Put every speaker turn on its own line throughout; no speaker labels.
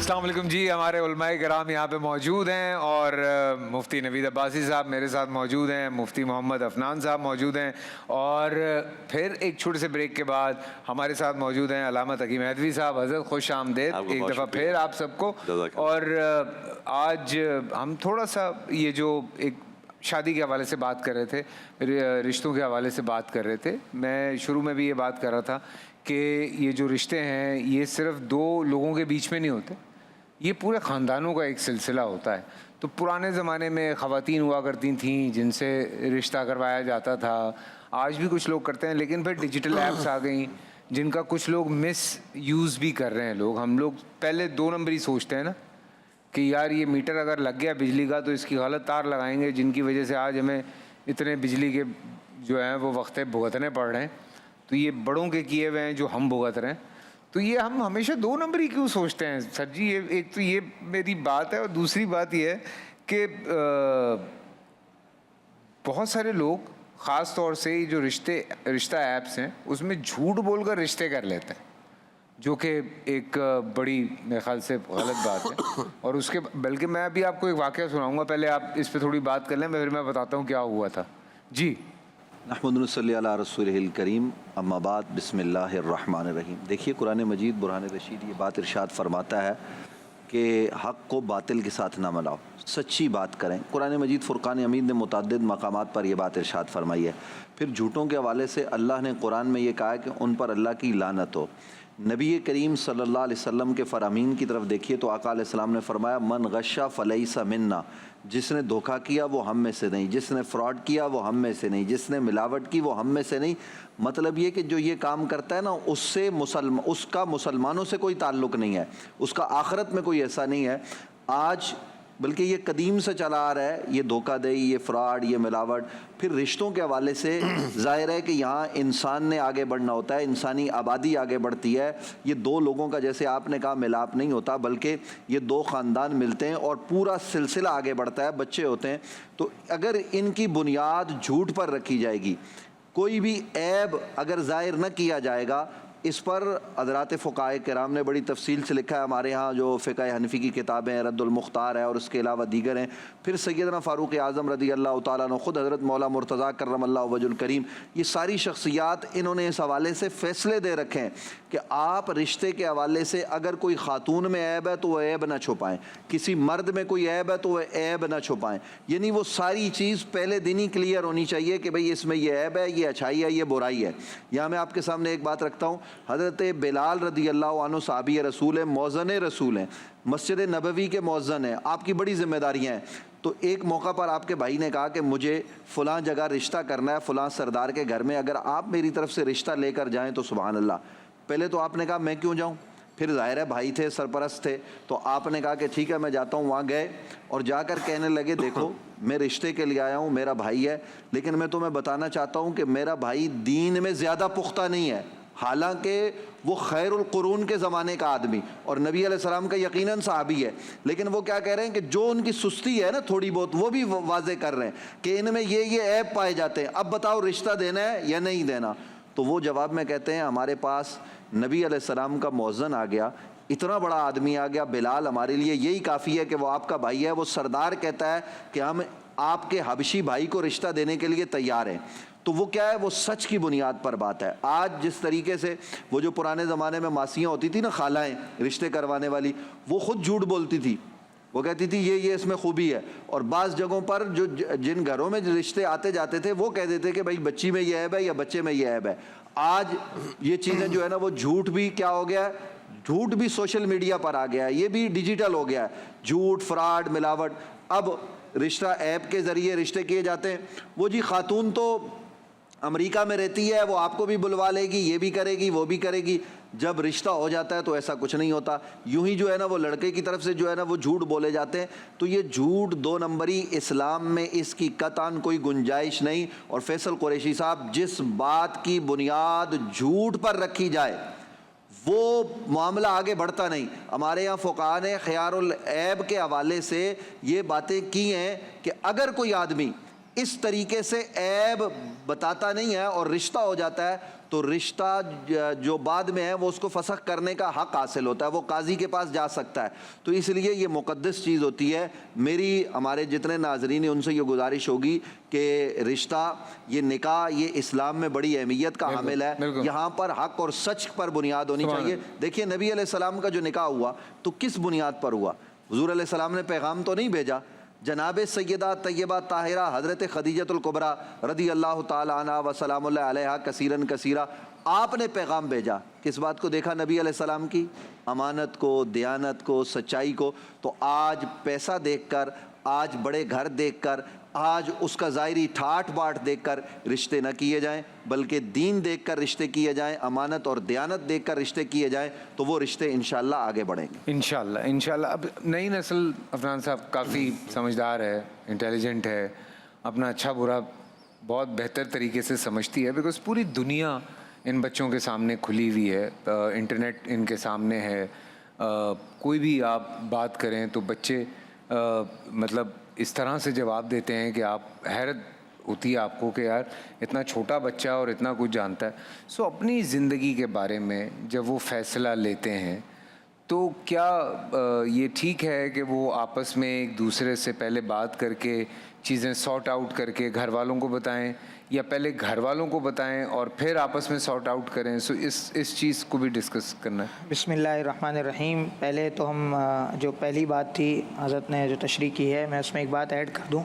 السلام علیکم جی. ہمارے علماء کرام یہاں پہ موجود ہیں اور مفتی نوید عباسی صاحب میرے ساتھ موجود ہیں, مفتی محمد عفنان صاحب موجود ہیں, اور پھر ایک چھوٹے سے بریک کے بعد ہمارے ساتھ موجود ہیں علامہ تقی مہدوی صاحب. حضرت خوش آمدید ایک دفعہ پھر آپ سب کو. اور آج ہم تھوڑا سا یہ جو ایک شادی کے حوالے سے بات کر رہے تھے, رشتوں کے حوالے سے بات کر رہے تھے. میں شروع میں بھی یہ بات کر رہا تھا کہ یہ جو رشتے ہیں یہ صرف دو لوگوں کے بیچ میں نہیں ہوتے, یہ پورے خاندانوں کا ایک سلسلہ ہوتا ہے. تو پرانے زمانے میں خواتین ہوا کرتی تھیں جن سے رشتہ کروایا جاتا تھا, آج بھی کچھ لوگ کرتے ہیں, لیکن پھر ڈیجیٹل ایپس آ گئیں جن کا کچھ لوگ مس یوز بھی کر رہے ہیں. ہم لوگ پہلے دو نمبری سوچتے ہیں نا کہ یار یہ میٹر اگر لگ گیا بجلی کا تو اس کی غلط تار لگائیں گے, جن کی وجہ سے آج ہمیں اتنے بجلی کے جو ہیں وہ وقت بھگتنے پڑ رہے ہیں. تو یہ بڑوں کے کیے ہوئے ہیں جو ہم بھگت رہے ہیں. تو یہ ہم ہمیشہ دو نمبری کیوں سوچتے ہیں سر جی؟ یہ ایک تو یہ میری بات ہے, اور دوسری بات یہ ہے کہ بہت سارے لوگ خاص طور سے جو رشتہ ایپس ہیں اس میں جھوٹ بول کر رشتے کر لیتے ہیں, جو کہ ایک بڑی میرے خیال سے غلط بات ہے. اور اس کے بلکہ میں ابھی آپ کو ایک واقعہ سناؤں گا, پہلے آپ اس پہ تھوڑی بات کر لیں, پھر میں بتاتا ہوں کیا ہوا تھا. جی
نحمد نصلی علی رسولہ الکریم, اما بعد, بسم اللہ الرحمن الرحیم. دیکھیے قرآن مجید برہان رشید یہ بات ارشاد فرماتا ہے کہ حق کو باطل کے ساتھ نہ ملاؤ, سچی بات کریں. قرآن مجید فرقان حمید نے متعدد مقامات پر یہ بات ارشاد فرمائی ہے. پھر جھوٹوں کے حوالے سے اللہ نے قرآن میں یہ کہا ہے کہ ان پر اللہ کی لعنت ہو. نبی کریم صلی اللہ علیہ وسلم کے فرامین کی طرف دیکھیے تو آقا علیہ السلام نے فرمایا من غشا فلیس منا, جس نے دھوکہ کیا وہ ہم میں سے نہیں, جس نے فراڈ کیا وہ ہم میں سے نہیں, جس نے ملاوٹ کی وہ ہم میں سے نہیں. مطلب یہ کہ جو یہ کام کرتا ہے نا اس کا مسلمانوں سے کوئی تعلق نہیں ہے, اس کا آخرت میں کوئی ایسا نہیں ہے. آج بلکہ یہ قدیم سے چلا آ رہا ہے یہ دھوکہ دہی, یہ فراڈ, یہ ملاوٹ. پھر رشتوں کے حوالے سے ظاہر ہے کہ یہاں انسان نے آگے بڑھنا ہوتا ہے, انسانی آبادی آگے بڑھتی ہے. یہ دو لوگوں کا جیسے آپ نے کہا ملاپ نہیں ہوتا, بلکہ یہ دو خاندان ملتے ہیں اور پورا سلسلہ آگے بڑھتا ہے, بچے ہوتے ہیں. تو اگر ان کی بنیاد جھوٹ پر رکھی جائے گی, کوئی بھی عیب اگر ظاہر نہ کیا جائے گا, اس پر حضرات فقہائے کرام نے بڑی تفصیل سے لکھا ہے. ہمارے ہاں جو فقہ حنفی کی کتابیں رد المختار ہے اور اس کے علاوہ دیگر ہیں. پھر سیدنا فاروق اعظم رضی اللہ تعالیٰ عنہ, خود حضرت مولا مرتضیٰ کرم اللہ وجہ الکریم, یہ ساری شخصیات انہوں نے اس حوالے سے فیصلے دے رکھے ہیں کہ آپ رشتے کے حوالے سے اگر کوئی خاتون میں عیب ہے تو وہ عیب نہ چھپائیں, کسی مرد میں کوئی عیب ہے تو وہ عیب نہ چھپائیں. یعنی وہ ساری چیز پہلے دن ہی کلیئر ہونی چاہیے کہ بھئی اس میں یہ عیب ہے, یہ اچھائی ہے, یہ برائی ہے. یہاں میں آپ کے سامنے ایک بات رکھتا ہوں. حضرت بلال رضی اللہ عنہ صحابی رسول ہیں, مؤذن رسول ہیں, مسجد نبوی کے مؤذن ہیں, آپ کی بڑی ذمہ داریاں ہیں. تو ایک موقع پر آپ کے بھائی نے کہا کہ مجھے فلاں جگہ رشتہ کرنا ہے, فلاں سردار کے گھر میں, اگر آپ میری طرف سے رشتہ لے کر جائیں تو سبحان اللہ. پہلے تو آپ نے کہا میں کیوں جاؤں, پھر ظاہر ہے بھائی تھے, سرپرست تھے, تو آپ نے کہا کہ ٹھیک ہے میں جاتا ہوں. وہاں گئے اور جا کر کہنے لگے دیکھو میں رشتے کے لیے آیا ہوں, میرا بھائی ہے, لیکن میں تمہیں بتانا چاہتا ہوں کہ میرا بھائی دین میں زیادہ پختہ نہیں ہے, حالانکہ وہ خیر القرون کے زمانے کا آدمی اور نبی علیہ السلام کا یقیناً صحابی ہے. لیکن وہ کیا کہہ رہے ہیں کہ جو ان کی سستی ہے نا تھوڑی بہت, وہ بھی واضح کر رہے ہیں کہ ان میں یہ عیب پائے جاتے ہیں, اب بتاؤ رشتہ دینا ہے یا نہیں دینا. تو وہ جواب میں کہتے ہیں ہمارے پاس نبی علیہ السلام کا مؤذن آ گیا, اتنا بڑا آدمی آ گیا, بلال ہمارے لیے یہی کافی ہے کہ وہ آپ کا بھائی ہے. وہ سردار کہتا ہے کہ ہم آپ کے حبشی بھائی کو رشتہ دینے کے لیے تیار ہیں. تو وہ کیا ہے, وہ سچ کی بنیاد پر بات ہے. آج جس طریقے سے وہ جو پرانے زمانے میں ماسیاں ہوتی تھی نا, خالائیں رشتے کروانے والی, وہ خود جھوٹ بولتی تھی, وہ کہتی تھی یہ اس میں خوبی ہے. اور بعض جگہوں پر جو جن گھروں میں رشتے آتے جاتے تھے وہ کہہ دیتے کہ بھائی بچی میں یہ عیب ہے یا بچے میں یہ عیب ہے. آج یہ چیزیں جو ہے نا وہ جھوٹ بھی کیا ہو گیا ہے, جھوٹ بھی سوشل میڈیا پر آ گیا ہے, یہ بھی ڈیجیٹل ہو گیا ہے. جھوٹ, فراڈ, ملاوٹ. اب رشتہ ایپ کے ذریعے رشتے کیے جاتے ہیں. وہ جی خاتون تو امریکہ میں رہتی ہے, وہ آپ کو بھی بلوا لے گی, یہ بھی کرے گی, وہ بھی کرے گی. جب رشتہ ہو جاتا ہے تو ایسا کچھ نہیں ہوتا. یوں ہی جو ہے نا وہ لڑکے کی طرف سے جو ہے نا وہ جھوٹ بولے جاتے ہیں. تو یہ جھوٹ دو نمبری, اسلام میں اس کی قطعاً کوئی گنجائش نہیں. اور فیصل قریشی صاحب, جس بات کی بنیاد جھوٹ پر رکھی جائے وہ معاملہ آگے بڑھتا نہیں. ہمارے یہاں فقہاء نے خیار العیب کے حوالے سے یہ باتیں کی ہیں کہ اگر کوئی آدمی اس طریقے سے عیب بتاتا نہیں ہے اور رشتہ ہو جاتا ہے تو رشتہ جو بعد میں ہے وہ اس کو فسخ کرنے کا حق حاصل ہوتا ہے، وہ قاضی کے پاس جا سکتا ہے۔ تو اس لیے یہ مقدس چیز ہوتی ہے۔ میری ہمارے جتنے ناظرین ہیں ان سے یہ گزارش ہوگی کہ رشتہ، یہ نکاح، یہ اسلام میں بڑی اہمیت کا حامل ہے۔ یہاں پر حق اور سچ پر بنیاد ہونی چاہیے۔ دیکھیے نبی علیہ السلام کا جو نکاح ہوا تو کس بنیاد پر ہوا؟ حضور علیہ السلام نے پیغام تو نہیں بھیجا، جناب سیدہ طیبہ طاہرہ حضرت خدیجۃ الکبریٰ رضی اللہ تعالی عنہا و سلام اللہ علیہا کثیرن کثیرہ، آپ نے پیغام بھیجا۔ کس بات کو دیکھا نبی علیہ السلام کی؟ امانت کو، دیانت کو، سچائی کو۔ تو آج پیسہ دیکھ کر، آج بڑے گھر دیکھ کر، آج اس کا ظاہری ٹھاٹ باٹ دیکھ کر رشتے نہ کیے جائیں، بلکہ دین دیکھ کر رشتے کیے جائیں، امانت اور دیانت دیکھ کر رشتے کیے جائیں، تو وہ رشتے انشاءاللہ آگے بڑھیں گے
انشاءاللہ۔ اب نئی نسل عفنان صاحب کافی سمجھدار ہے، انٹیلیجنٹ ہے، اپنا اچھا برا بہت بہتر طریقے سے سمجھتی ہے، بیکاز پوری دنیا ان بچوں کے سامنے کھلی ہوئی ہے، انٹرنیٹ ان کے سامنے ہے، کوئی بھی آپ بات کریں تو بچے مطلب اس طرح سے جواب دیتے ہیں کہ آپ حیرت ہوتی ہے آپ کو کہ یار اتنا چھوٹا بچہ اور اتنا کچھ جانتا ہے۔ سو اپنی زندگی کے بارے میں جب وہ فیصلہ لیتے ہیں تو کیا یہ ٹھیک ہے کہ وہ آپس میں ایک دوسرے سے پہلے بات کر کے چیزیں سارٹ آؤٹ کر کے گھر والوں کو بتائیں، یا پہلے گھر والوں کو بتائیں اور پھر آپس میں سارٹ آؤٹ کریں؟ سو اس چیز کو بھی ڈسکس کرنا ہے۔
بسم اللہ الرحمن الرحیم۔ پہلے تو ہم جو پہلی بات تھی حضرت نے جو تشریح کی ہے، میں اس میں ایک بات ایڈ کر دوں۔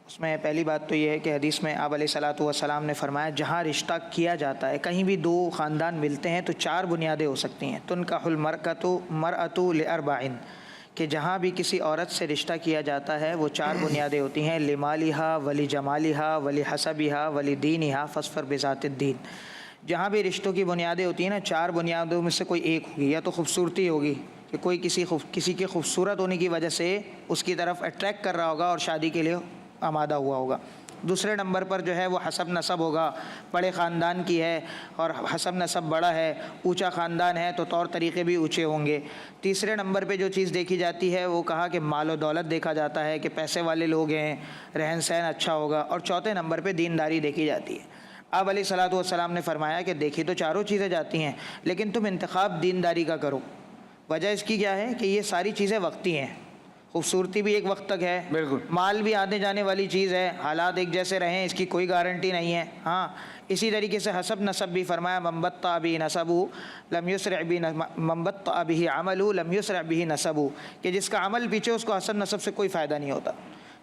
اس میں پہلی بات تو یہ ہے کہ حدیث میں آپ علیہ الصلاۃ والسلام نے فرمایا جہاں رشتہ کیا جاتا ہے، کہیں بھی دو خاندان ملتے ہیں تو 4 بنیادیں ہو سکتی ہیں۔ تنکح المرأۃ لأربع، کہ جہاں بھی کسی عورت سے رشتہ کیا جاتا ہے وہ 4 بنیادیں ہوتی ہیں، لمالہا ولی جمالہا ولی حسبہا ولی دینہا فاظفر بذات الدین۔ جہاں بھی رشتوں کی بنیادیں ہوتی ہیں نا، 4 بنیادوں میں سے کوئی ایک ہوگی، یا تو خوبصورتی ہوگی کہ کوئی کسی کے خوبصورت ہونے کی وجہ سے اس کی طرف اٹریکٹ کر رہا ہوگا اور شادی کے لیے آمادہ ہوا ہوگا۔ دوسرے نمبر پر جو ہے وہ حسب نسب ہوگا، بڑے خاندان کی ہے اور حسب نسب بڑا ہے، اونچا خاندان ہے تو طور طریقے بھی اونچے ہوں گے۔ تیسرے نمبر پہ جو چیز دیکھی جاتی ہے وہ کہا کہ مال و دولت دیکھا جاتا ہے کہ پیسے والے لوگ ہیں، رہن سہن اچھا ہوگا، اور چوتھے نمبر پہ دینداری دیکھی جاتی ہے۔ آپ علیہ الصلاۃ والسلام نے فرمایا کہ دیکھی تو چاروں چیزیں جاتی ہیں لیکن تم انتخاب دینداری کا کرو۔ وجہ اس کی کیا ہے کہ یہ ساری چیزیں وقتی ہیں، خوبصورتی بھی ایک وقت تک ہے،
بالکل،
مال بھی آنے جانے والی چیز ہے، حالات ایک جیسے رہیں اس کی کوئی گارنٹی نہیں ہے۔ ہاں اسی طریقے سے حسب نسب بھی فرمایا من بطأ به نسبه لم يسرع به من بطأ به عمله لم يسرع به نسبه، کہ جس کا عمل پیچھے اس کو حسب نسب سے کوئی فائدہ نہیں ہوتا۔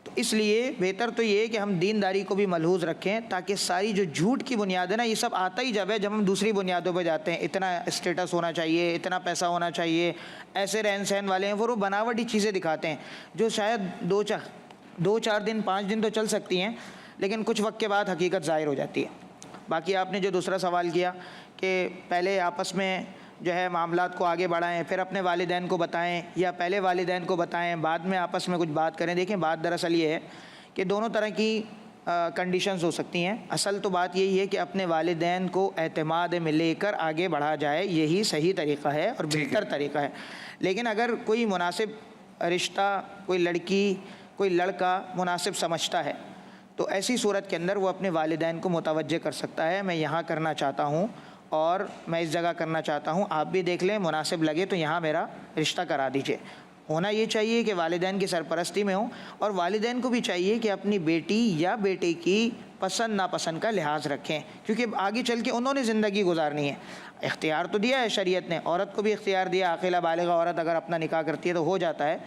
تو اس لیے بہتر تو یہ ہے کہ ہم دینداری کو بھی ملحوظ رکھیں، تاکہ ساری جو جھوٹ کی بنیاد ہے نا، یہ سب آتا ہی جب ہے جب ہم دوسری بنیادوں پہ جاتے ہیں، اتنا اسٹیٹس ہونا چاہیے، اتنا پیسہ ہونا چاہیے، ایسے رہن سہن والے ہیں، وہ بناوٹی چیزیں دکھاتے ہیں جو شاید 2-4 دن 5 دن تو چل سکتی ہیں لیکن کچھ وقت کے بعد حقیقت ظاہر ہو جاتی ہے۔ باقی آپ نے جو دوسرا سوال کیا کہ پہلے آپس میں جو ہے معاملات کو آگے بڑھائیں، پھر اپنے والدین کو بتائیں، یا پہلے والدین کو بتائیں بعد میں آپس میں کچھ بات کریں۔ دیکھیں بات دراصل یہ ہے کہ دونوں طرح کی کنڈیشنز ہو سکتی ہیں۔ اصل تو بات یہی ہے کہ اپنے والدین کو اعتماد میں لے کر آگے بڑھا جائے، یہی صحیح طریقہ ہے اور بہتر طریقہ ہے۔ لیکن اگر کوئی مناسب رشتہ، کوئی لڑکی، کوئی لڑکا مناسب سمجھتا ہے تو ایسی صورت کے اندر وہ اپنے والدین کو متوجہ کر سکتا ہے، میں یہاں کرنا چاہتا ہوں اور میں اس جگہ کرنا چاہتا ہوں، آپ بھی دیکھ لیں، مناسب لگے تو یہاں میرا رشتہ کرا دیجئے۔ ہونا یہ چاہیے کہ والدین کی سرپرستی میں ہوں، اور والدین کو بھی چاہیے کہ اپنی بیٹی یا بیٹے کی پسند ناپسند کا لحاظ رکھیں، کیونکہ آگے چل کے انہوں نے زندگی گزارنی ہے۔ اختیار تو دیا ہے شریعت نے، عورت کو بھی اختیار دیا، عاقلہ بالغہ عورت اگر اپنا نکاح کرتی ہے تو ہو جاتا ہے،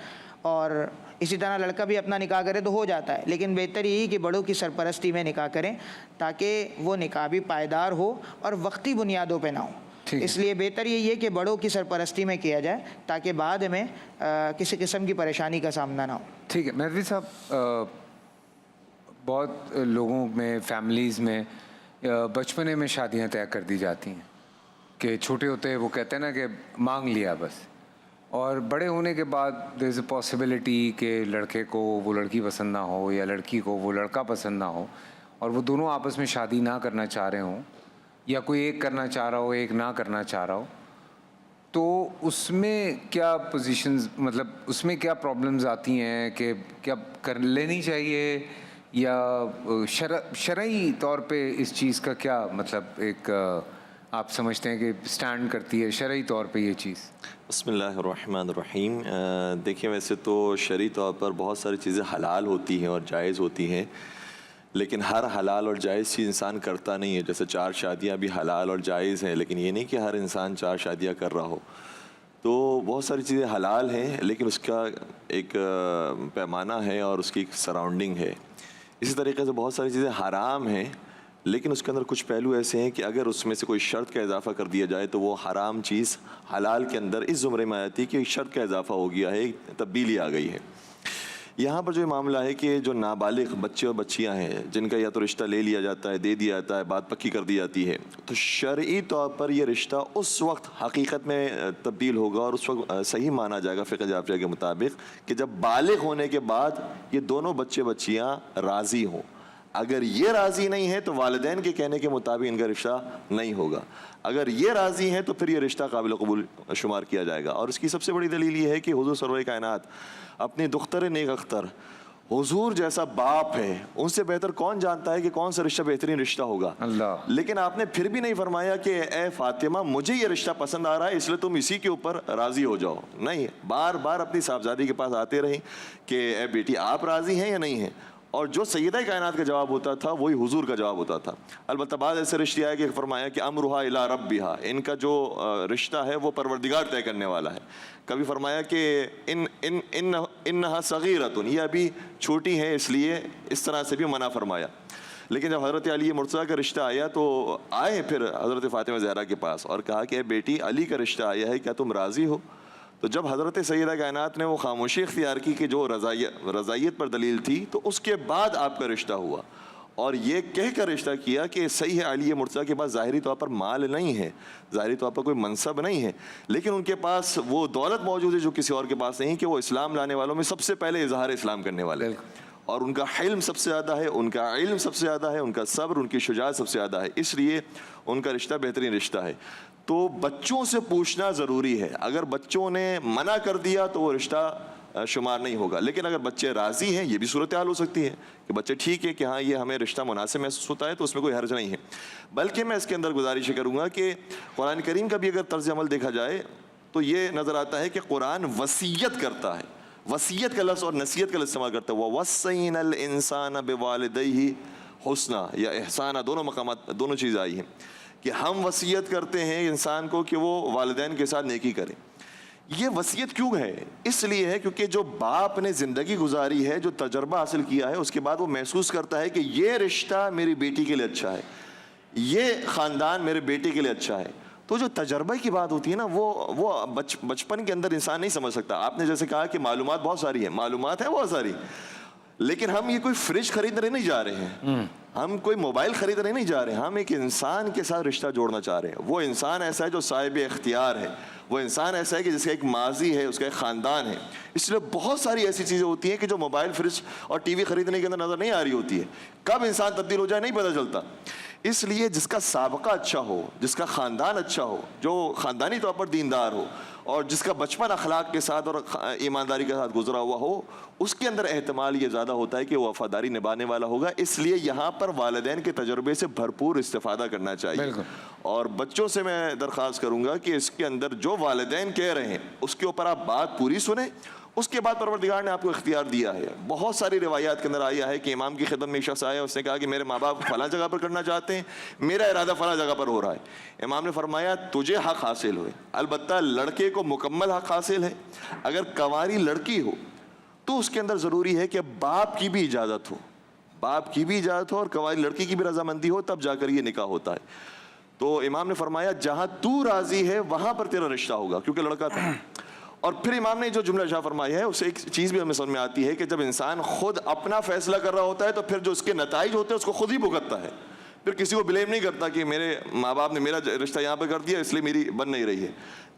اور اسی طرح لڑکا بھی اپنا نکاح کرے تو ہو جاتا ہے، لیکن بہتر یہی کہ بڑوں کی سرپرستی میں نکاح کریں تاکہ وہ نکاح بھی پائیدار ہو اور وقتی بنیادوں پہ نہ ہو۔ اس لیے بہتر یہی ہے کہ بڑوں کی سرپرستی میں کیا جائے تاکہ بعد میں کسی قسم کی پریشانی کا سامنا نہ ہو۔
ٹھیک ہے مہدوی صاحب، بہت لوگوں میں، فیملیز میں بچپنے میں شادیاں طے کر دی جاتی ہیں کہ چھوٹے ہوتے وہ کہتے ہیں نا کہ مانگ لیا بس، اور بڑے ہونے کے بعد دیر از اے پاسبلٹی کہ لڑکے کو وہ لڑکی پسند نہ ہو یا لڑکی کو وہ لڑکا پسند نہ ہو، اور وہ دونوں آپس میں شادی نہ کرنا چاہ رہے ہوں، یا کوئی ایک کرنا چاہ رہا ہو ایک نہ کرنا چاہ رہا ہو، تو اس میں کیا پوزیشنز، مطلب اس میں کیا پرابلمز آتی ہیں کہ کیا کر لینی چاہیے، یا شرعی طور پہ اس چیز کا کیا مطلب ایک آپ سمجھتے ہیں کہ اسٹینڈ کرتی ہے شرعی طور پہ یہ چیز؟
بسم اللہ الرحمن الرحیم. دیکھیں ویسے تو شرعی طور پر بہت ساری چیزیں حلال ہوتی ہیں اور جائز ہوتی ہیں، لیکن ہر حلال اور جائز چیز انسان کرتا نہیں ہے. جیسے 4 شادیاں بھی حلال اور جائز ہیں، لیکن یہ نہیں کہ ہر انسان 4 شادیاں کر رہا ہو. تو بہت ساری چیزیں حلال ہیں لیکن اس کا ایک پیمانہ ہے اور اس کی ایک سراؤنڈنگ ہے. اسی طریقے سے بہت ساری چیزیں حرام ہیں لیکن اس کے اندر کچھ پہلو ایسے ہیں کہ اگر اس میں سے کوئی شرط کا اضافہ کر دیا جائے تو وہ حرام چیز حلال کے اندر اس زمرے میں آتی ہے کہ ایک شرط کا اضافہ ہو گیا ہے، تبدیلی آ گئی ہے. یہاں پر جو یہ معاملہ ہے کہ جو نابالغ بچے اور بچیاں ہیں جن کا یا تو رشتہ لے لیا جاتا ہے، دے دیا جاتا ہے، بات پکی کر دی جاتی ہے، تو شرعی طور پر یہ رشتہ اس وقت حقیقت میں تبدیل ہوگا اور اس وقت صحیح مانا جائے گا فقہ جعفریہ کے مطابق کہ جب بالغ ہونے کے بعد یہ دونوں بچے بچیاں راضی ہوں. اگر یہ راضی نہیں ہے تو والدین کے کہنے کے مطابق ان کا رشتہ نہیں ہوگا. اگر یہ راضی ہیں تو پھر یہ رشتہ قابل قبول شمار کیا جائے گا. اور اس کی سب سے بڑی دلیل یہ ہے کہ حضور سرور کائنات اپنی دختر نیک اختر حضور جیسا باپ ہے، ان سے بہتر کون جانتا ہے کہ کون سا رشتہ بہترین رشتہ ہوگا.
اللہ.
لیکن آپ نے پھر بھی نہیں فرمایا کہ اے فاطمہ مجھے یہ رشتہ پسند آ رہا ہے اس لیے تم اسی کے اوپر راضی ہو جاؤ. نہیں، بار بار اپنی صاحبزادی کے پاس آتے رہیں کہ اے بیٹی آپ راضی ہیں یا نہیں ہیں. اور جو سیدہ کائنات کا جواب ہوتا تھا وہی حضور کا جواب ہوتا تھا. البتہ بعض ایسے رشتے آئے کہ فرمایا کہ امرہا الی ربہا، ان کا جو رشتہ ہے وہ پروردگار طے کرنے والا ہے. کبھی فرمایا کہ انہا صغیرۃ، یہ ابھی چھوٹی ہے اس لیے اس طرح سے بھی منع فرمایا. لیکن جب حضرت علی مرتضیٰ کا رشتہ آیا تو آئے پھر حضرت فاطمہ زہرا کے پاس اور کہا کہ اے بیٹی علی کا رشتہ آیا ہے، کیا تم راضی ہو؟ تو جب حضرت سیدہ کائنات نے وہ خاموشی اختیار کی کہ جو رضائیت پر دلیل تھی، تو اس کے بعد آپ کا رشتہ ہوا. اور یہ کہہ کر رشتہ کیا کہ صحیح ہے علی مرتضیٰ کے پاس ظاہری طور پر مال نہیں ہے، ظاہری طور پر کوئی منصب نہیں ہے، لیکن ان کے پاس وہ دولت موجود ہے جو کسی اور کے پاس نہیں، کہ وہ اسلام لانے والوں میں سب سے پہلے اظہار اسلام کرنے والے ہیں. اور ان کا حلم سب سے زیادہ ہے، ان کا علم سب سے زیادہ ہے، ان کا صبر، ان کی شجاعت سب سے زیادہ ہے، اس لیے ان کا رشتہ بہترین رشتہ ہے. تو بچوں سے پوچھنا ضروری ہے. اگر بچوں نے منع کر دیا تو وہ رشتہ شمار نہیں ہوگا. لیکن اگر بچے راضی ہیں، یہ بھی صورتحال ہو سکتی ہے کہ بچے ٹھیک ہے کہ ہاں یہ ہمیں رشتہ مناسب محسوس ہوتا ہے تو اس میں کوئی حرج نہیں ہے. بلکہ میں اس کے اندر گزارش کروں گا کہ قرآن کریم کا بھی اگر طرز عمل دیکھا جائے تو یہ نظر آتا ہے کہ قرآن وصیت کرتا ہے. وصیت کا لفظ اور نصیحت کا لفظ استعمال کرتا ہے. وَوَصَّيْنَا الْإِنسَانَ بِوَالِدَيْهِ حُسْنًا، یا احسانہ، دونوں مقامات دونوں چیزیں آئی ہیں کہ ہم وصیت کرتے ہیں انسان کو کہ وہ والدین کے ساتھ نیکی کرے. یہ وصیت کیوں ہے؟ اس لیے ہے کیونکہ جو باپ نے زندگی گزاری ہے، جو تجربہ حاصل کیا ہے، اس کے بعد وہ محسوس کرتا ہے کہ یہ رشتہ میری بیٹی کے لیے اچھا ہے، یہ خاندان میرے بیٹے کے لیے اچھا ہے. تو جو تجربہ کی بات ہوتی ہے نا، وہ بچپن کے اندر انسان نہیں سمجھ سکتا. آپ نے جیسے کہا کہ معلومات بہت ساری ہیں، معلومات ہیں بہت ساری، لیکن ہم یہ کوئی فریج خریدنے نہیں جا رہے ہیں، ہم کوئی موبائل خریدنے نہیں جا رہے ہیں، ہم ایک انسان کے ساتھ رشتہ جوڑنا چاہ رہے ہیں. وہ انسان ایسا ہے جو صاحب اختیار ہے، وہ انسان ایسا ہے کہ جس کا ایک ماضی ہے، اس کا ایک خاندان ہے. اس لیے بہت ساری ایسی چیزیں ہوتی ہیں کہ جو موبائل، فریج اور ٹی وی خریدنے کے اندر نظر نہیں آ رہی ہوتی ہے. کب انسان تبدیل ہو جائے نہیں پتہ چلتا. اس لیے جس کا سابقہ اچھا ہو، جس کا خاندان اچھا ہو، جو خاندانی طور پر دیندار ہو، اور جس کا بچپن اخلاق کے ساتھ اور ایمانداری کے ساتھ گزرا ہوا ہو، اس کے اندر احتمال یہ زیادہ ہوتا ہے کہ وہ وفاداری نبھانے والا ہوگا. اس لیے یہاں پر والدین کے تجربے سے بھرپور استفادہ کرنا چاہیے. اور بچوں سے میں درخواست کروں گا کہ اس کے اندر جو والدین کہہ رہے ہیں اس کے اوپر آپ بات پوری سنیں. اس کے بعد پروردگار نے آپ کو اختیار دیا ہے. بہت ساری روایات کے اندر آیا ہے کہ امام کی خدمت میں ایک شخص آیا، اس نے کہا کہ میرے ماں باپ فلاں جگہ پر کرنا چاہتے ہیں، میرا ارادہ فلاں جگہ پر ہو رہا ہے. امام نے فرمایا تجھے حق حاصل ہوئے، البتہ لڑکے کو مکمل حق حاصل ہے. اگر کنواری لڑکی ہو تو اس کے اندر ضروری ہے کہ باپ کی بھی اجازت ہو، باپ کی بھی اجازت ہو اور کنواری لڑکی کی بھی رضامندی ہو، تب جا کر یہ نکاح ہوتا ہے. تو امام نے فرمایا جہاں تو راضی ہے وہاں پر تیرا رشتہ ہوگا، کیونکہ لڑکا تھا. اور پھر امام نے جو جملہ ارشاد فرمایا ہے اس سے ایک چیز بھی ہمیں سمجھ میں آتی ہے کہ جب انسان خود اپنا فیصلہ کر رہا ہوتا ہے تو پھر جو اس کے نتائج ہوتے ہیں اس کو خود ہی بھگتتا ہے. پھر کسی کو بلیم نہیں کرتا کہ میرے ماں باپ نے میرا رشتہ یہاں پہ کر دیا اس لیے میری بن نہیں رہی ہے.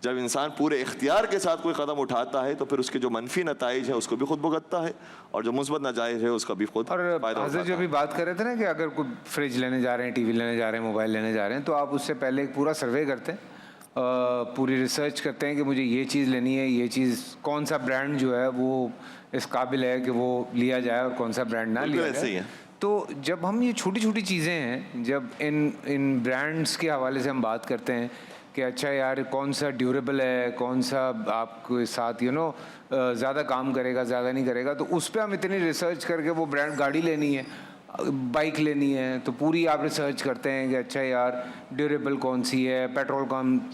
جب انسان پورے اختیار کے ساتھ کوئی قدم اٹھاتا ہے تو پھر اس کے جو منفی نتائج ہیں اس کو بھی خود بھگتتا ہے، اور جو مثبت نتائج ہے اس کا بھی خود
اور
فائدہ اٹھاتا ہے.
حضرت جو بھی بات کر رہے تھے نا کہ اگر کوئی فریج لینے جا رہے ہیں، ٹی وی لینے جا رہے ہیں، موبائل لینے جا رہے ہیں، تو آپ اس سے پہلے ایک پورا سروے کرتے ہیں، پوری ریسرچ کرتے ہیں کہ مجھے یہ چیز لینی ہے، یہ چیز کون سا برانڈ جو ہے وہ اس قابل ہے کہ وہ لیا جائے اور کون سا برانڈ نہ لیا جائے. تو جب ہم یہ چھوٹی چھوٹی چیزیں ہیں، جب ان برانڈس کے حوالے سے ہم بات کرتے ہیں کہ اچھا یار کون سا ڈیوریبل ہے، کون سا آپ کے ساتھ زیادہ کام کرے گا، زیادہ نہیں کرے گا، تو اس پہ ہم اتنی ریسرچ کر کے وہ برانڈ گاڑی لینی ہے، بائک لینی ہے تو پوری آپ ریسرچ کرتے ہیں کہ اچھا یار ڈیوریبل کون سی ہے، پیٹرول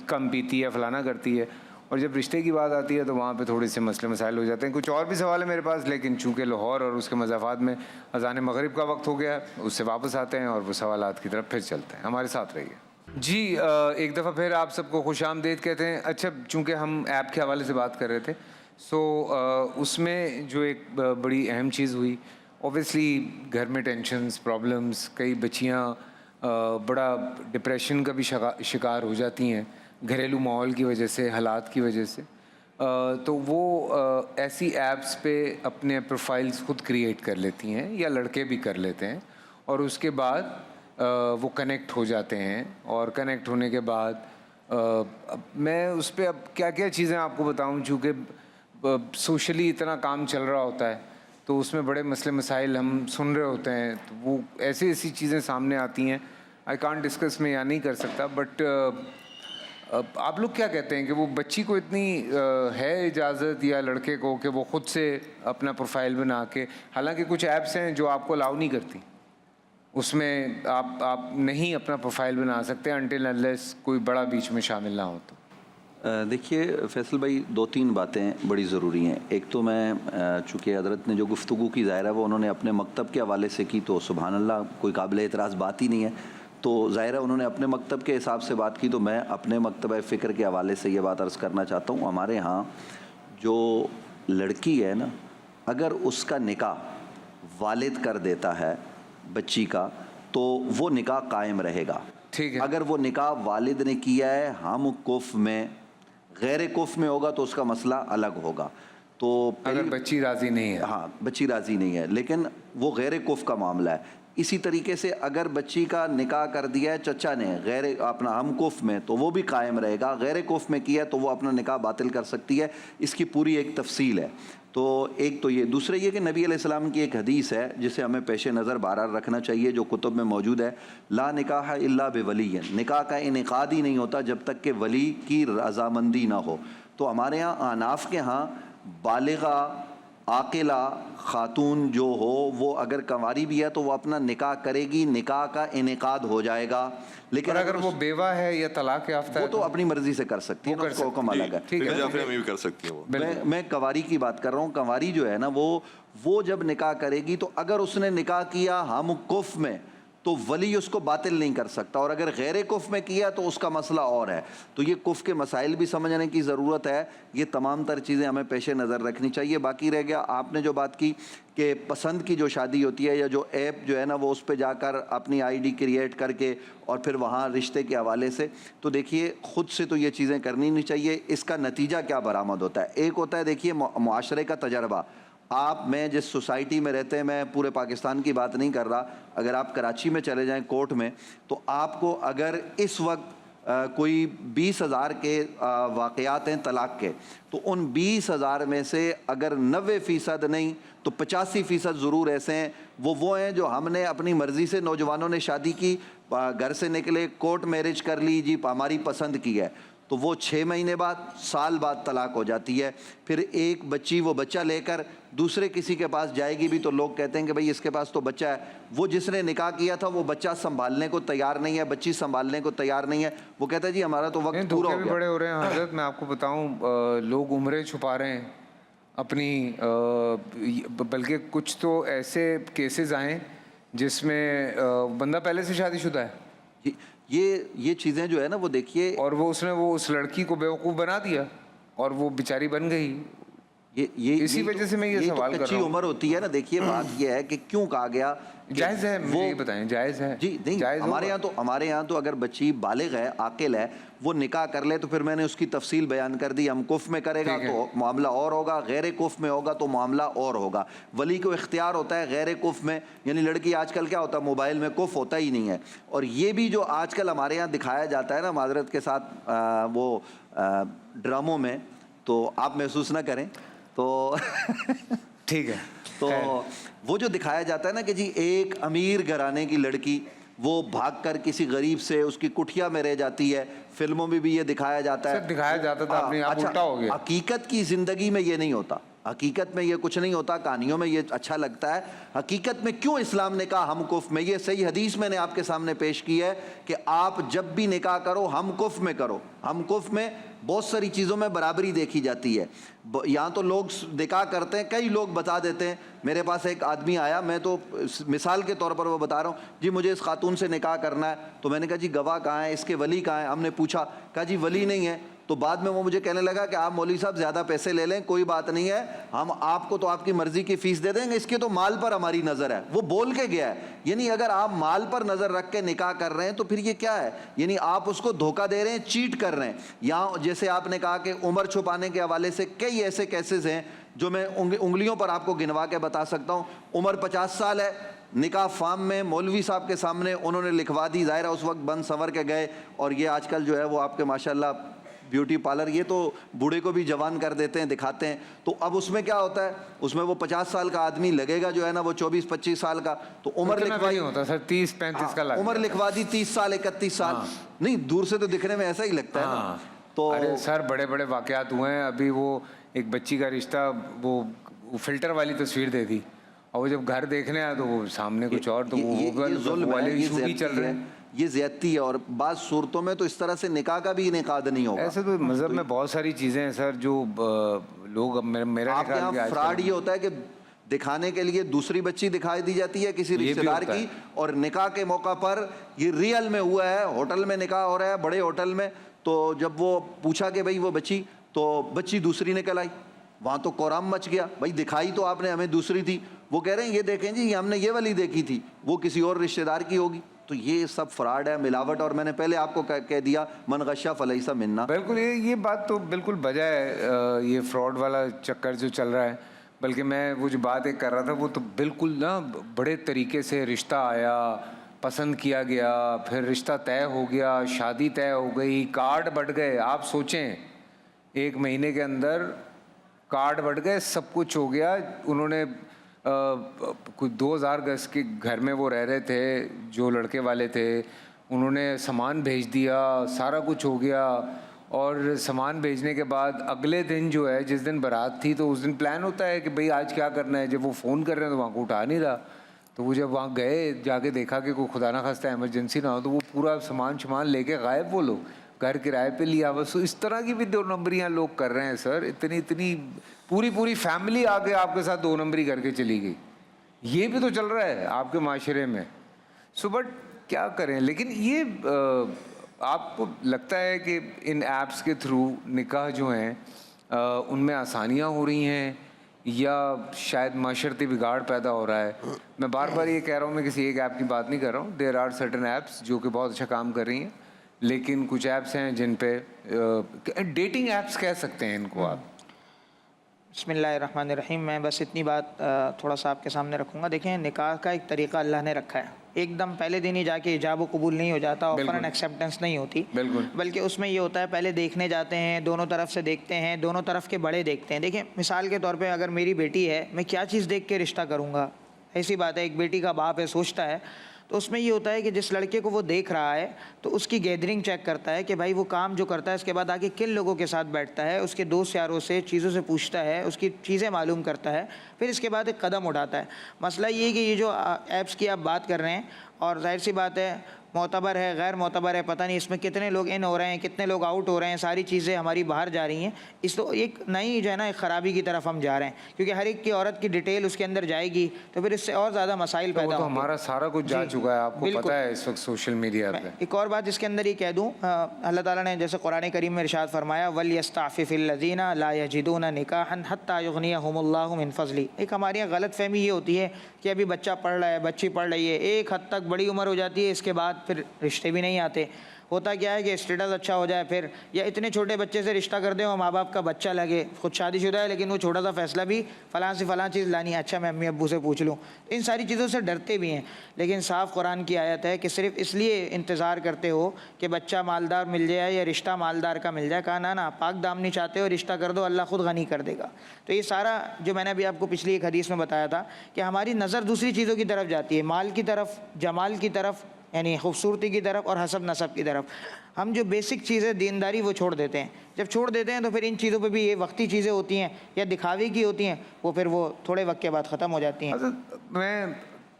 کم پیتی ہے، فلانا کرتی ہے. اور جب رشتے کی بات آتی ہے تو وہاں پہ تھوڑے سے مسئلے مسائل ہو جاتے ہیں. کچھ اور بھی سوال ہے میرے پاس، لیکن چونکہ لاہور اور اس کے مضافات میں اذان مغرب کا وقت ہو گیا، اس سے واپس آتے ہیں اور وہ سوالات کی طرف پھر چلتے ہیں. ہمارے ساتھ رہیے. جی ایک دفعہ پھر آپ سب کو خوش آمدید کہتے ہیں. اچھا چونکہ ہم ایپ کے حوالے سے بات کر رہے تھے، سو اس میں جو ایک بڑی اہم چیز ہوئی، اوبیسلی گھر میں ٹینشنز، پرابلمز، کئی بچیاں بڑا ڈپریشن کا بھی شکار ہو جاتی ہیں گھریلو ماحول کی وجہ سے، حالات کی وجہ سے. تو وہ ایسی ایپس پہ اپنے پروفائلز خود کریٹ کر لیتی ہیں یا لڑکے بھی کر لیتے ہیں، اور اس کے بعد وہ کنیکٹ ہو جاتے ہیں. اور کنیکٹ ہونے کے بعد میں اس پہ اب کیا کیا چیزیں آپ کو بتاؤں، چونکہ سوشلی اتنا کام چل رہا ہوتا ہے تو اس میں بڑے مسئلے مسائل ہم سن رہے ہوتے ہیں، تو وہ ایسی چیزیں سامنے آتی ہیں. آئی کانٹ ڈسکس میں یا نہیں کر سکتا، بٹ آپ لوگ کیا کہتے ہیں کہ وہ بچی کو اتنی ہے اجازت یا لڑکے کو کہ وہ خود سے اپنا پروفائل بنا کے، حالانکہ کچھ ایپس ہیں جو آپ کو الاؤ نہیں کرتی، اس میں آپ نہیں اپنا پروفائل بنا سکتے انٹل انلیس کوئی بڑا بیچ میں شامل نہ ہو. تو
دیکھیے فیصل بھائی، 2-3 باتیں بڑی ضروری ہیں. ایک تو میں چونکہ حضرت نے جو گفتگو کی ظاہر ہے وہ انہوں نے اپنے مکتب کے حوالے سے کی، تو سبحان اللہ کوئی قابل اعتراض بات ہی نہیں ہے. تو ظاہر ہے انہوں نے اپنے مکتب کے حساب سے بات کی، تو میں اپنے مکتبہ فکر کے حوالے سے یہ بات عرض کرنا چاہتا ہوں. ہمارے ہاں جو لڑکی ہے نا، اگر اس کا نکاح والد کر دیتا ہے بچی کا تو وہ نکاح قائم رہے گا.
ٹھیک ہے.
اگر وہ نکاح والد نے کیا ہے ہم کف میں، غیر کف میں ہوگا تو اس کا مسئلہ الگ ہوگا. تو
اگر بچی راضی نہیں ہے،
ہاں بچی راضی نہیں ہے لیکن وہ غیر کف کا معاملہ ہے. اسی طریقے سے اگر بچی کا نکاح کر دیا ہے چچا نے غیر اپنا ہم کف میں تو وہ بھی قائم رہے گا. غیر کف میں کیا ہے تو وہ اپنا نکاح باطل کر سکتی ہے. اس کی پوری ایک تفصیل ہے. تو ایک تو یہ، دوسرا یہ کہ نبی علیہ السلام کی ایک حدیث ہے جسے ہمیں پیش نظر بہرحال رکھنا چاہیے، جو کتب میں موجود ہے، لا نکاح الا بولی. نکاح کا انعقاد ہی نہیں ہوتا جب تک کہ ولی کی رضامندی نہ ہو. تو ہمارے ہاں احناف کے ہاں بالغہ عاقلہ خاتون جو ہو وہ اگر کنواری بھی ہے تو وہ اپنا نکاح کرے گی، نکاح کا انعقاد ہو جائے گا. لیکن
اگر وہ بیوہ ہے یا طلاق یافتہ ہے
وہ تو اپنی مرضی سے کر سکتی ہے، اس کا حکم الگ ہے.
بھی کر سکتی ہیں.
میں کنواری کی بات کر رہا ہوں. کنواری جو ہے نا وہ جب نکاح کرے گی تو اگر اس نے نکاح کیا ہم کف میں تو ولی اس کو باطل نہیں کر سکتا، اور اگر غیر کف میں کیا تو اس کا مسئلہ اور ہے. تو یہ کف کے مسائل بھی سمجھنے کی ضرورت ہے. یہ تمام تر چیزیں ہمیں پیش نظر رکھنی چاہیے. باقی رہ گیا آپ نے جو بات کی کہ پسند کی جو شادی ہوتی ہے یا جو ایپ جو ہے نا وہ اس پہ جا کر اپنی آئی ڈی کریٹ کر کے اور پھر وہاں رشتے کے حوالے سے، تو دیکھیے خود سے تو یہ چیزیں کرنی نہیں چاہیے. اس کا نتیجہ کیا برآمد ہوتا ہے؟ ایک ہوتا ہے دیکھیے معاشرے کا تجربہ. میں جس سوسائٹی میں رہتے ہیں، میں پورے پاکستان کی بات نہیں کر رہا، اگر آپ کراچی میں چلے جائیں کورٹ میں تو آپ کو اگر اس وقت کوئی 20,000 کے واقعات ہیں طلاق کے، تو ان 20,000 میں سے اگر 90% نہیں تو 85% ضرور ایسے ہیں وہ ہیں جو ہم نے اپنی مرضی سے، نوجوانوں نے شادی کی، گھر سے نکلے، کورٹ میرج کر لی، جی ہماری پسند کی ہے، تو وہ 6 مہینے بعد، سال بعد طلاق ہو جاتی ہے. پھر ایک بچی وہ بچہ لے کر دوسرے کسی کے پاس جائے گی بھی تو لوگ کہتے ہیں کہ بھئی اس کے پاس تو بچہ ہے. وہ جس نے نکاح کیا تھا وہ بچہ سنبھالنے کو تیار نہیں ہے، بچی سنبھالنے کو تیار نہیں ہے. وہ کہتا ہے جی ہمارا تو وقت پورا ہو گیا.
بڑے ہو رہے ہیں حضرت. میں آپ کو بتاؤں لوگ عمریں چھپا رہے ہیں اپنی، بلکہ کچھ تو ایسے کیسز آئیں جس میں بندہ پہلے سے شادی شدہ ہے.
یہ چیزیں جو ہے نا وہ دیکھیے،
اور اس نے اس لڑکی کو بیوقوف بنا دیا اور وہ بیچاری بن گئی. اسی وجہ سے میں یہ سوال کر رہا ہوں.
کچی عمر ہوتی ہے نا. دیکھیے بات یہ ہے کہ کیوں کہا گیا
جائز ہے، مجھے یہ بتائیں جائز ہے؟
جی نہیں، ہمارے یہاں تو اگر بچی بالغ ہے، عاقل ہے، وہ نکاح کر لے تو پھر میں نے اس کی تفصیل بیان کر دی. ہم کف میں کرے گا تو معاملہ اور ہوگا، غیر کف میں ہوگا تو معاملہ اور ہوگا. ولی کو اختیار ہوتا ہے غیر کف میں، یعنی لڑکی آج کل کیا ہوتا ہے موبائل میں کف ہوتا ہی نہیں ہے. اور یہ بھی جو آج کل ہمارے یہاں دکھایا جاتا ہے نا معذرت کے ساتھ وہ ڈراموں میں، تو آپ محسوس نہ کریں تو
ٹھیک ہے.
تو وہ جو دکھایا جاتا ہے نا کہ جی ایک امیر گھرانے کی لڑکی وہ بھاگ کر کسی غریب سے اس کی کٹھیا میں رہ جاتی ہے، فلموں میں بھی یہ دکھایا جاتا ہے،
دکھایا جاتا تھا، اپنے آپ الٹا ہو گیا۔
حقیقت کی زندگی میں یہ نہیں ہوتا، حقیقت میں یہ کچھ نہیں ہوتا، کہانیوں میں یہ اچھا لگتا ہے۔ حقیقت میں کیوں اسلام نے کہا ہم کف میں؟ یہ صحیح حدیث میں نے آپ کے سامنے پیش کی ہے کہ آپ جب بھی نکاح کرو ہم کف میں کرو۔ ہم کف میں بہت ساری چیزوں میں برابری دیکھی جاتی ہے۔ یہاں تو لوگ نکاح کرتے ہیں، کئی لوگ بتا دیتے ہیں، میرے پاس ایک آدمی آیا، میں تو مثال کے طور پر وہ بتا رہا ہوں، جی مجھے اس خاتون سے نکاح کرنا ہے، تو میں نے کہا جی گواہ کہاں ہے، اس کے ولی کہاں ہے؟ ہم نے پوچھا، کہا جی ولی نہیں ہے۔ تو بعد میں وہ مجھے کہنے لگا کہ آپ مولوی صاحب زیادہ پیسے لے لیں، کوئی بات نہیں ہے، ہم آپ کو تو آپ کی مرضی کی فیس دے دیں گے، اس کے تو مال پر ہماری نظر ہے۔ وہ بول کے گیا ہے، یعنی اگر آپ مال پر نظر رکھ کے نکاح کر رہے ہیں تو پھر یہ کیا ہے؟ یعنی آپ اس کو دھوکہ دے رہے ہیں، چیٹ کر رہے ہیں۔ یہاں جیسے آپ نے کہا کہ عمر چھپانے کے حوالے سے کئی ایسے کیسز ہیں جو میں انگلیوں پر آپ کو گنوا کے بتا سکتا ہوں۔ عمر 50 سال ہے، نکاح فارم میں مولوی صاحب کے سامنے انہوں نے لکھوا دی، ظاہر ہے اس وقت بند سنور کے گئے، اور یہ آج کل جو ہے وہ آپ کے ماشاءاللہ بیوٹی پارلر، یہ تو بوڑھے کو بھی جوان کر دیتے ہیں، دکھاتے ہیں۔ تو اب اس میں کیا ہوتا ہے، اس میں وہ 50 سال کا آدمی لگے گا جو ہے نا وہ 24-25 سال کا، تو عمر لکھوائی
ہوتا سر 30-35 کا لگتا ہے،
عمر لکھوا دی 30 سال 31 سال، نہیں دور سے تو دکھنے میں ایسا ہی لگتا ہے نا۔ تو
ارے سر بڑے بڑے واقعات ہوئے ہیں، ابھی وہ ایک بچی کا رشتہ وہ فلٹر والی تصویر دے دی، اور وہ جب گھر دیکھنے آیا تو وہ سامنے کچھ اور، تو وہ
ظلم ہے، یہ
شوٹی چل رہے ہیں،
یہ زیادتی ہے، اور بعض صورتوں میں تو اس طرح سے نکاح کا بھی انعقاد نہیں ہوگا۔
ایسے تو مذہب میں بہت ساری چیزیں ہیں سر جو لوگ، میرا
آپ کے یہاں فراڈ یہ ہوتا ہے کہ دکھانے کے لیے دوسری بچی دکھائی دی جاتی ہے کسی رشتہ دار کی، اور نکاح کے موقع پر یہ ریئل میں ہوا ہے، ہوٹل میں نکاح ہو رہا ہے، بڑے ہوٹل میں، تو جب وہ پوچھا کہ بھائی وہ بچی، تو بچی دوسری نکل آئی، وہاں تو کورام مچ گیا، بھائی دکھائی تو آپ نے ہمیں دوسری تھی، وہ کہہ رہے ہیں یہ دیکھیں جی ہم نے یہ والی دیکھی تھی، وہ کسی اور رشتہ دار کی ہوگی۔ تو یہ سب فراڈ ہے، ملاوٹ، اور میں نے پہلے آپ کو کہہ دیا من غشا فلیس منا۔
بالکل یہ بات تو بالکل بجا ہے، یہ فراڈ والا چکر جو چل رہا ہے، بلکہ میں وہ جو بات ایک کر رہا تھا وہ تو بالکل نا بڑے طریقے سے رشتہ آیا، پسند کیا گیا، پھر رشتہ طے ہو گیا، شادی طے ہو گئی، کارڈ بٹ گئے، آپ سوچیں 1 مہینے کے اندر کارڈ بٹ گئے، سب کچھ ہو گیا۔ انہوں نے کوئی 2000 گز کے گھر میں وہ رہ رہے تھے جو لڑکے والے تھے، انہوں نے سامان بھیج دیا، سارا کچھ ہو گیا، اور سامان بھیجنے کے بعد اگلے دن جو ہے جس دن بارات تھی تو اس دن پلان ہوتا ہے کہ بھئی آج کیا کرنا ہے، جب وہ فون کر رہے ہیں تو وہاں کو اٹھا نہیں رہا، تو وہ جب وہاں گئے جا کے دیکھا کہ کوئی خدا نہ خواستہ ایمرجنسی نہ ہو، تو وہ پورا سامان لے کے غائب، وہ لوگ گھر کرائے پہ لیا، بس اس طرح کی بھی 2 نمبریاں لوگ کر رہے ہیں سر، اتنی پوری فیملی آ کے آپ کے ساتھ 2 نمبری کر کے چلی گئی، یہ بھی تو چل رہا ہے آپ کے معاشرے میں۔ سو بٹ کیا کریں، لیکن یہ آپ کو لگتا ہے کہ ان ایپس کے تھرو نکاح جو ہیں ان میں آسانیاں ہو رہی ہیں یا شاید معاشرتی بگاڑ پیدا ہو رہا ہے؟ میں بار بار یہ کہہ رہا ہوں، میں کسی ایک ایپ کی بات نہیں کر رہا ہوں، دیر آر سرٹن ایپس جو کہ بہت اچھا کام کر رہی ہیں، لیکن کچھ ایپس ہیں جن پہ ڈیٹنگ ایپس کہہ سکتے ہیں ان کو آپ۔
بسم اللہ الرحمن الرحیم۔ میں بس اتنی بات تھوڑا سا آپ کے سامنے رکھوں گا۔ دیکھیں نکاح کا ایک طریقہ اللہ نے رکھا ہے، ایک دم پہلے دن ہی جا کے ایجاب و قبول نہیں ہو جاتا، آفر اینڈ ایکسیپٹنس نہیں ہوتی، بلکہ اس میں یہ ہوتا ہے پہلے دیکھنے جاتے ہیں، دونوں طرف سے دیکھتے ہیں، دونوں طرف کے بڑے دیکھتے ہیں۔ دیکھیں مثال کے طور پہ اگر میری بیٹی ہے، میں کیا چیز دیکھ کے رشتہ کروں گا؟ ایسی بات ہے، ایک بیٹی کا باپ ہے سوچتا ہے، تو اس میں یہ ہوتا ہے کہ جس لڑکے کو وہ دیکھ رہا ہے تو اس کی گیدرنگ چیک کرتا ہے کہ بھائی وہ کام جو کرتا ہے اس کے بعد آگے کن لوگوں کے ساتھ بیٹھتا ہے، اس کے دوست یاروں سے چیزوں سے پوچھتا ہے، اس کی چیزیں معلوم کرتا ہے، پھر اس کے بعد ایک قدم اٹھاتا ہے۔ مسئلہ یہ ہے کہ یہ جو ایپس کی آپ بات کر رہے ہیں، اور ظاہر سی بات ہے معتبر ہے غیر معتبر ہے پتہ نہیں، اس میں کتنے لوگ ان ہو رہے ہیں کتنے لوگ آؤٹ ہو رہے ہیں، ساری چیزیں ہماری باہر جا رہی ہیں، اس تو ایک نئی جو ہے نا ایک خرابی کی طرف ہم جا رہے ہیں، کیونکہ ہر ایک کی عورت کی ڈیٹیل اس کے اندر جائے گی تو پھر اس سے اور زیادہ مسائل پیدا ہوں گے۔
ہمارا سارا کچھ جا چکا ہے، آپ کو پتہ ہے اس وقت سوشل میڈیا پہ۔
ایک اور بات اس کے اندر یہ کہہ دوں، اللہ تعالیٰ نے جیسے قرآن کریم میں ارشاد فرمایا وَلْيَسْتَعْفِفِ الَّذِينَ لَا يَجِدُونَ نِكَاحًا حَتَّى يُغْنِيَهُمُ اللَّهُ مِنْ فَضْلِهِ۔ ایک ہمارے یہاں غلط فہمی یہ ہوتی ہے کہ ابھی بچہ پڑھ رہا ہے، بچی پڑھ رہی ہے، ایک حد تک بڑی عمر ہو جاتی ہے، اس کے بعد پھر رشتے بھی نہیں آتے۔ ہوتا کیا ہے کہ اسٹیٹس اچھا ہو جائے پھر، یا اتنے چھوٹے بچے سے رشتہ کر دیں اور ماں باپ کا بچہ لگے، خود شادی شدہ ہے لیکن وہ چھوٹا سا فیصلہ بھی فلاں سے فلاں چیز لانی ہے، اچھا میں امی ابو سے پوچھ لوں، ان ساری چیزوں سے ڈرتے بھی ہیں۔ لیکن صاف قرآن کی آیت ہے کہ صرف اس لیے انتظار کرتے ہو کہ بچہ مالدار مل جائے یا رشتہ مالدار کا مل جائے، کہا نا پاک دامنی چاہتے ہو رشتہ کر دو، اللہ خود غنی کر دے گا۔ تو یہ سارا جو میں نے ابھی آپ کو پچھلی ایک حدیث میں بتایا تھا کہ ہماری نظر دوسری چیزوں کی طرف جاتی ہے، مال کی طرف، جمال کی طرف، یعنی خوبصورتی کی طرف اور حسب نسب کی طرف۔ ہم جو بیسک چیز ہے دینداری وہ چھوڑ دیتے ہیں، جب چھوڑ دیتے ہیں تو پھر ان چیزوں پہ بھی یہ وقتی چیزیں ہوتی ہیں یا دکھاوے کی ہوتی ہیں، وہ پھر وہ تھوڑے وقت کے بعد ختم ہو جاتی ہیں۔
حضرت میں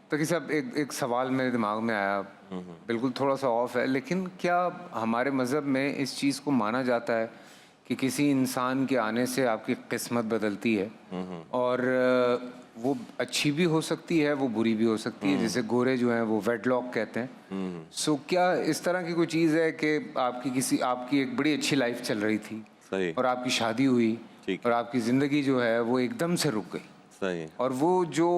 تقی صاحب ایک سوال میرے دماغ میں آیا، بالکل تھوڑا سا آف ہے، لیکن کیا ہمارے مذہب میں اس چیز کو مانا جاتا ہے کہ کسی انسان کے آنے سے آپ کی قسمت بدلتی ہے اور وہ اچھی بھی ہو سکتی ہے وہ بری بھی ہو سکتی ہے، جیسے گورے جو ہیں وہ ویڈ لاک کہتے ہیں، سو کیا اس طرح کی کوئی چیز ہے کہ آپ کی ایک بڑی اچھی لائف چل رہی تھی اور آپ کی شادی ہوئی اور آپ کی زندگی جو ہے وہ ایک دم سے رک گئی اور وہ جو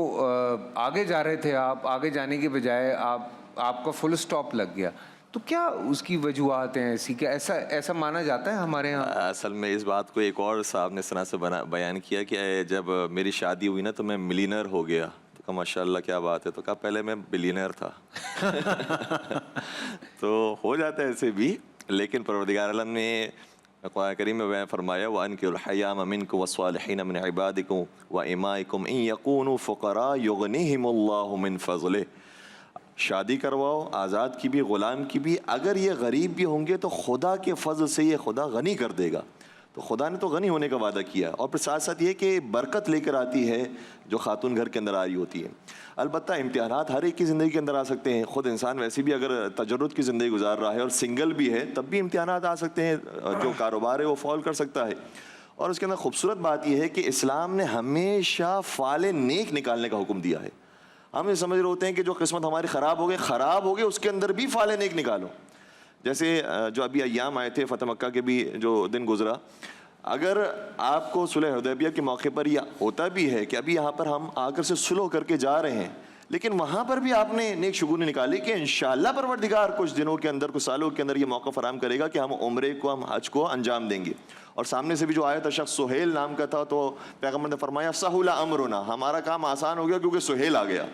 آگے جا رہے تھے آپ آگے جانے کے بجائے آپ کا فل سٹاپ لگ گیا، تو کیا اس کی وجوہات ہیں ایسی؟ کیا ایسا مانا جاتا ہے ہمارے یہاں؟
اصل میں اس بات کو ایک اور صاحب نے اس طرح سے بیان کیا کہ جب میری شادی ہوئی نا تو میں ملینر ہو گیا، تو کہا ماشاء اللہ کیا بات ہے، تو کہا پہلے میں بلینر تھا۔ تو ہو جاتا ہے ایسے بھی، لیکن پروردگار عالم نے قرآن کریم میں بیان فرمایا وَأَنكِحُوا الْأَيَامَ مِنكُمْ وَالصَّالِحِينَ مِنْ عِبَادِكُمْ وَإِمَائِكُمْ إِنْ يَكُونُوا فُقَرَاءَ يُغْنِهِمُ اللَّهُ مِنْ فَضْلِهِ۔ شادی کرواؤ، آزاد کی بھی غلام کی بھی، اگر یہ غریب بھی ہوں گے تو خدا کے فضل سے یہ خدا غنی کر دے گا۔ تو خدا نے تو غنی ہونے کا وعدہ کیا، اور پھر ساتھ ساتھ یہ کہ برکت لے کر آتی ہے جو خاتون گھر کے اندر آ رہی ہوتی ہے۔ البتہ امتحانات ہر ایک کی زندگی کے اندر آ سکتے ہیں، خود انسان ویسے بھی اگر تجرد کی زندگی گزار رہا ہے اور سنگل بھی ہے تب بھی امتحانات آ سکتے ہیں، جو کاروبار ہے وہ فال کر سکتا ہے۔ اور اس کے اندر خوبصورت بات یہ ہے کہ اسلام نے ہمیشہ فعال نیک نکالنے کا حکم دیا ہے۔ ہم یہ سمجھ رہے ہوتے ہیں کہ جو قسمت ہماری خراب ہو گئی اس کے اندر بھی فعال نیک نکالو۔ جیسے جو ابھی ایام آئے تھے فتح مکہ کے بھی جو دن گزرا، اگر آپ کو صلح حدیبیہ کے موقع پر یہ ہوتا بھی ہے کہ ابھی یہاں پر ہم آ کر سے صلح کر کے جا رہے ہیں، لیکن وہاں پر بھی آپ نے نیک شگونی نکالی کہ انشاءاللہ پروردگار کچھ دنوں کے اندر کچھ سالوں کے اندر یہ موقع فراہم کرے گا کہ ہم عمرے کو ہم حج کو انجام دیں گے۔ اور سامنے سے بھی جو آیا تھا شخص سہیل نام کا تھا، تو پیغمبر نے فرمایا سہل امرنا، ہمارا کام آسان ہو گیا کیونکہ سہیل آ گیا۔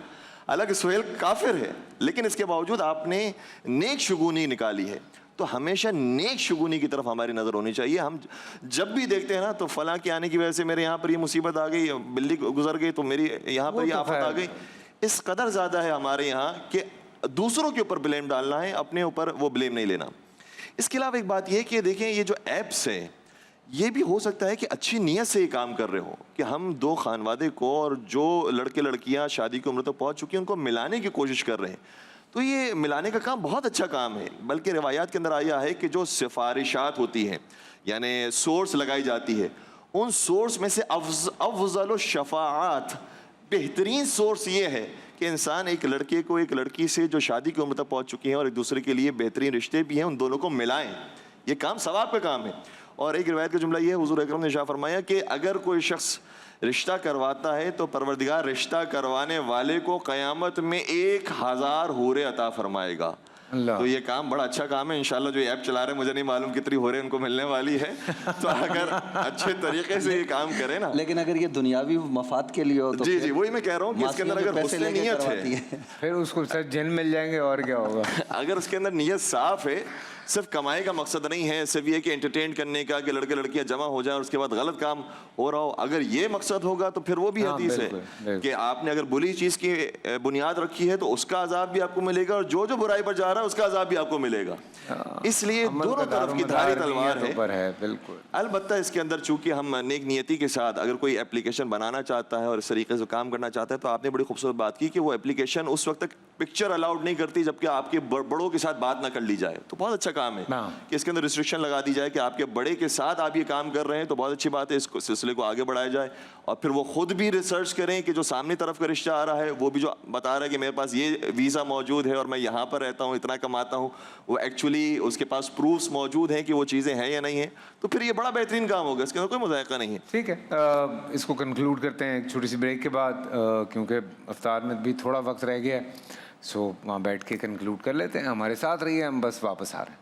حالانکہ سہیل کافر ہے لیکن اس کے باوجود آپ نے نیک شگونی نکالی ہے۔ تو ہمیشہ نیک شگونی کی طرف ہماری نظر ہونی چاہیے۔ ہم جب بھی دیکھتے ہیں نا تو فلاں کے آنے کی وجہ سے میرے یہاں پر یہ مصیبت آ گئی، بلی گزر گئی تو میری یہاں پر یہ آفت آ گئی، اس قدر زیادہ ہے ہمارے یہاں کہ دوسروں کے اوپر بلیم ڈالنا ہے، اپنے اوپر وہ بلیم نہیں لینا۔ اس کے علاوہ ایک بات یہ کہ دیکھیں یہ جو ایپس ہیں یہ بھی ہو سکتا ہے کہ اچھی نیت سے یہ کام کر رہے ہوں کہ ہم دو خانوادے کو اور جو لڑکے لڑکیاں شادی کی عمر تک پہنچ چکی ہیں ان کو ملانے کی کوشش کر رہے ہیں۔ تو یہ ملانے کا کام بہت اچھا کام ہے، بلکہ روایات کے اندر آیا ہے کہ جو سفارشات ہوتی ہیں یعنی سورس لگائی جاتی ہے، ان سورس میں سے افضل الشفاعات، بہترین سورس یہ ہے کہ انسان ایک لڑکے کو ایک لڑکی سے جو شادی کی عمر تک پہنچ چکی ہیں اور ایک دوسرے کے لیے بہترین رشتے بھی ہیں، ان دونوں کو ملائیں۔ یہ کام ثواب کا کام ہے۔ اور ایک روایت کا جملہ یہ ہے، حضور اکرم نے ارشاد فرمایا کہ اگر کوئی شخص رشتہ کرواتا ہے تو پروردگار رشتہ کروانے والے کو قیامت میں 1000 حوریں عطا فرمائے گا۔ تو یہ کام بڑا اچھا کام ہے۔ انشاءاللہ جو ایپ چلا رہے ہیں مجھے نہیں معلوم کتنی حوریں ان کو ملنے والی ہے، تو اگر اچھے طریقے سے یہ کام کرے نا،
لیکن اگر یہ دنیاوی مفاد کے لیے ہو تو
جی وہی میں کہہ رہا ہوں کہ اس کے اندر اگر حسن نیت ہے
پھر اس کو سر جن مل جائیں گے اور کیا ہوگا۔
اگر اس کے اندر نیت صاف ہے، صرف کمائی کا مقصد نہیں ہے، صرف یہ کہ انٹرٹین کرنے کا کہ لڑکے لڑکیاں جمع ہو جائیں اور اس کے بعد غلط کام ہو رہا ہو، اگر یہ مقصد ہوگا تو پھر وہ بھی حدیث ہے کہ آپ نے اگر بری چیز کی بنیاد رکھی ہے تو اس کا عذاب بھی آپ کو ملے گا، اور جو برائی پر جا رہا ہے اس کا عذاب بھی آپ کو ملے گا۔ اس لیے دونوں طرف کی دھاری تلوار ہے۔
بالکل۔
البتہ اس کے اندر چونکہ ہم نیک نیتی کے ساتھ اگر کوئی اپلیکیشن بنانا چاہتا ہے اور اس طریقے سے کام کرنا چاہتا ہے تو آپ نے بڑی خوبصورت بات کی کہ وہ اپلیکیشن اس وقت تک پکچر الاؤڈ نہیں کرتی جبکہ آپ کے بڑوں کے ساتھ بات نہ کر لی جائے۔ تو بہت اچھا کام ہے کہ اس کے اندر ریسٹرکشن لگا دی جائے کہ آپ کے بڑے کے ساتھ آپ یہ کام کر رہے ہیں، تو بہت اچھی بات ہے، اس سلسلے کو آگے بڑھایا جائے۔ اور پھر وہ خود بھی ریسرچ کریں کہ جو سامنے طرف کا رشتہ آ رہا ہے وہ بھی جو بتا رہا ہے کہ میرے پاس یہ ویزا موجود ہے اور میں یہاں پر رہتا ہوں، اتنا کماتا ہوں، وہ ایکچولی اس کے پاس پروفس موجود ہیں کہ وہ چیزیں ہیں یا نہیں ہیں، تو پھر یہ بڑا بہترین کام ہوگا، اس کے اندر کوئی مذائقہ نہیں ہے۔
ٹھیک ہے، اس کو کنکلوڈ کرتے ہیں ایک چھوٹی سی بریک کے بعد، کیونکہ افطار میں بھی تھوڑا وقت رہ گیا ہے، سو وہاں بیٹھ کے کنکلوڈ کر لیتے ہیں۔ ہمارے ساتھ رہیے، ہم بس واپس آ رہے ہیں۔